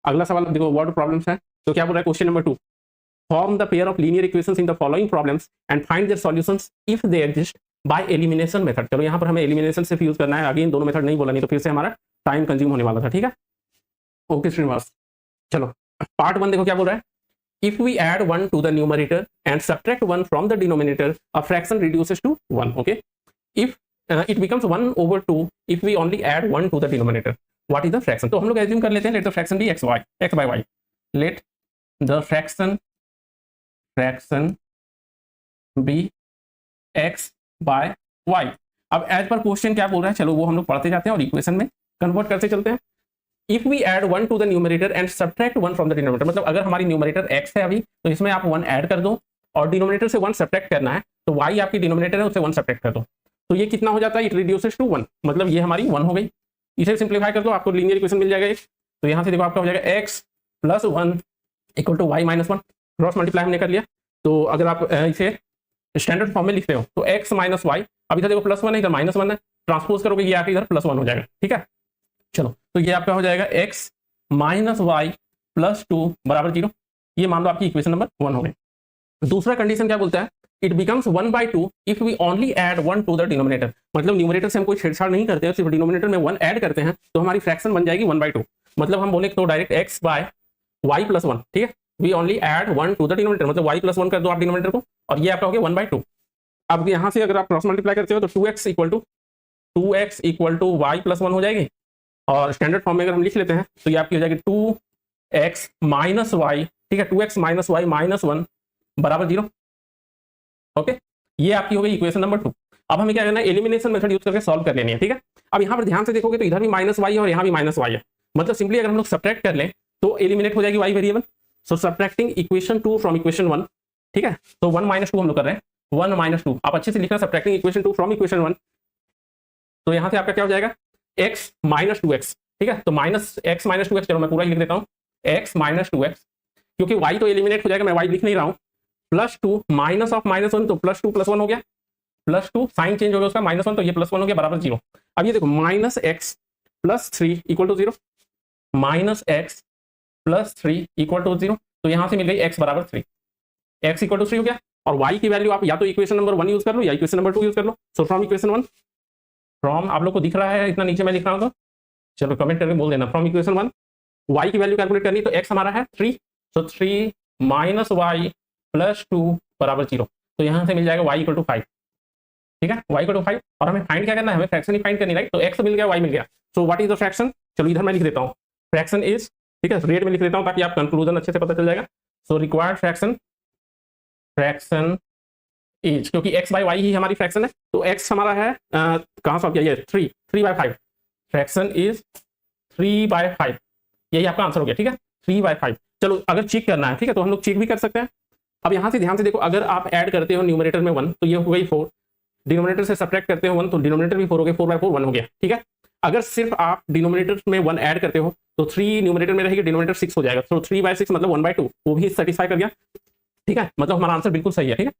अगला सवाल देखो, वर्ड प्रॉब्लम्स है। तो क्या बोल रहा है question number 2, form the pair of linear equations in the following problems and find their solutions if they exist by elimination method. चलो यहाँ पर हमें एलिमिनेशन सिर्फ यूज करना है, अगेन दोनों मेथड नहीं बोला, नहीं तो फिर से हमारा टाइम कंज्यूम होने वाला था। ठीक है, ओके श्रीनिवास। चलो पार्ट 1 देखो क्या बोल रहा है, if we add 1 to the numerator and subtract 1 from the denominator, a fraction reduces to 1. Okay, if it becomes 1 over 2 if we only add 1 to the denominator, what is the fraction? तो हम लोग assume कर लेते हैं, let the fraction be x by y, let the fraction be x by y। अब as per question क्या बोल रहा है, चलो वो हम लोग पढ़ते जाते हैं और इक्वेशन में कन्वर्ट करते चलते हैं। If we add 1 to the numerator and subtract 1 from the denominator, मतलब अगर हमारी न्यूमरेटर x है अभी, तो इसमें आप 1 ऐड कर दो और डिनोमिनेटर से 1 सब्ट्रैक्ट करना है, तो y आपकी डिनोमिनेटर है उससे 1 सब्ट्रैक्ट कर दो, तो ये कितना हो जाता है, इट रिड्यूसेस टू 1, मतलब ये हमारी 1 हो गई। इसे सिंप्लीफाई कर दो, आपको लीनियर इक्वेशन मिल जाएगा एक। तो यहाँ से देखो आपका हो जाएगा x plus 1 equal to y minus 1, cross multiply हमने कर लिया। तो अगर आप इसे स्टैंडर्ड फॉर्म में लिखते हो तो x माइनस वाई, अब इधर देखो प्लस 1 है इधर माइनस 1 है, ट्रांसपोज करोगे ये आके इधर प्लस 1 हो जाएगा। ठीक है, चलो तो ये आपका हो जाएगा x माइनस वाई प्लस 2 बराबर 0, ये मान लो आपकी इक्वेशन नंबर 1 हो गई। दूसरा कंडीशन क्या बोलता है, it becomes 1/2 if we only add 1 to the denominator, मतलब न्यूमरेटर से हम कोई छेड़छाड़ नहीं करते हैं, सिर्फ डिनोमिनेटर में 1 ऐड करते हैं, तो हमारी फ्रैक्शन बन जाएगी 1/2। मतलब हम बोले तो direct x by y plus 1, ठीक है, we only add 1 to the denominator, मतलब y प्लस 1 कर दो आप डिनोमिनेटर को, और ये आपका हो गया 1/2। अब यहाँ से अगर आप क्रॉस मल्टीप्लाई करते हो तो 2x equal to Y plus 1 हो जाएगी, और स्टैंडर्ड फॉर्म में अगर हम लिख लेते हैं तो ये आपकी हो जाएगी 2x माइनस वाई, ठीक है, 2x माइनस वाई माइनस 1 बराबर 0। ओके, ये आपकी हो गई इक्वेशन नंबर 2। अब हमें क्या करना है, एलिमिनेशन मेथड यूज करके सॉल्व कर लेनी है। ठीक है, अब यहाँ पर ध्यान से देखोगे तो इधर भी माइनस वाई है और यहाँ भी माइनस वाई है, मतलब सिंपली अगर हम लोग सब्ट्रैक्ट कर लें तो एलिमिनेट हो जाएगी y variable. So subtracting equation 2 from equation 1, ठीक है, तो 1 माइनस 2 हम लोग कर रहे हैं, 1 माइनस 2 आप अच्छे से लिखना, सब्ट्रैक्टिंग इक्वेशन 2 फ्रॉम इक्वेशन 1। तो यहाँ से आपका क्या हो जाएगा, x माइनस 2x, ठीक है, तो माइनस x माइनस 2x, चलो मैं पूरा ही लिख देता हूँ, x माइनस 2x, क्योंकि y तो एलिमिनेट हो जाएगा, मैं y लिख नहीं रहा हूँ, प्लस 2 माइनस ऑफ माइनस 1, तो प्लस 2 प्लस 1 हो गया, प्लस 2 साइन चेंज हो गया उसका माइनस 1, तो ये प्लस 1 हो गया बराबर 0। अब ये देखो minus x plus 3 equal to 0, minus x plus 3 equal to 0, तो यहाँ से मिल गई x बराबर 3, x इक्वल टू 3 हो गया, और y की वैल्यू आप या तो इक्वेशन नंबर 1 यूज कर लो या इक्वेशन नंबर 2 यूज कर लो। सो फ्रॉम इक्वेशन 1, फ्रॉम आप लोग को दिख रहा है इतना नीचे मैं लिख रहा हूँ, तो चलो कमेंट करके बोल देना, फ्रॉम इक्वेशन 1 y की वैल्यू कैलकुलेट करनी, तो x हमारा है 3, तो 3 माइनस वाई प्लस 2 बराबर 0, तो यहाँ से मिल जाएगा y इक्वल टू 5, ठीक है, y इक्वल टू 5, और हमें फाइंड क्या करना है, हमें फ्रैक्शन ही फाइंड करनी, राइट, तो x मिल गया y मिल गया। So what is the fraction, चलो इधर मैं लिख देता हूँ, फ्रैक्शन इज, ठीक है, रेट में लिख देता हूँ ताकि आप कंक्लूजन अच्छे से पता चल जाएगा। सो रिक्वायर्ड फ्रैक्शन इज, क्योंकि x बाई वाई ही हमारी फ्रैक्शन है, तो x हमारा है कहाँ सॉल्व किया, ये 3/5, फ्रैक्शन इज 3/5, यही आपका आंसर हो गया। ठीक है, 3/5। चलो अगर चेक करना है, ठीक है, तो हम लोग चेक भी कर सकते हैं। अब यहाँ से ध्यान से देखो, अगर आप ऐड करते हो न्यूमरेटर में 1 तो ये हो गई 4, डिनोमिनेटर से सब्ट्रैक्ट करते हो 1 तो डिनोमिनेटर भी 4 हो गया, 4/4 1 हो गया। ठीक है, अगर सिर्फ आप डिनोमिनेटर में 1 ऐड करते हो तो 3 न्यूमरेटर में रहेगी, डिनोमिनेटर 6 हो जाएगा, तो 3/6 मतलब 1/2, वो भी सेटिस्फाई कर गया। ठीक है, मतलब हमारा आंसर बिल्कुल सही है। ठीक है,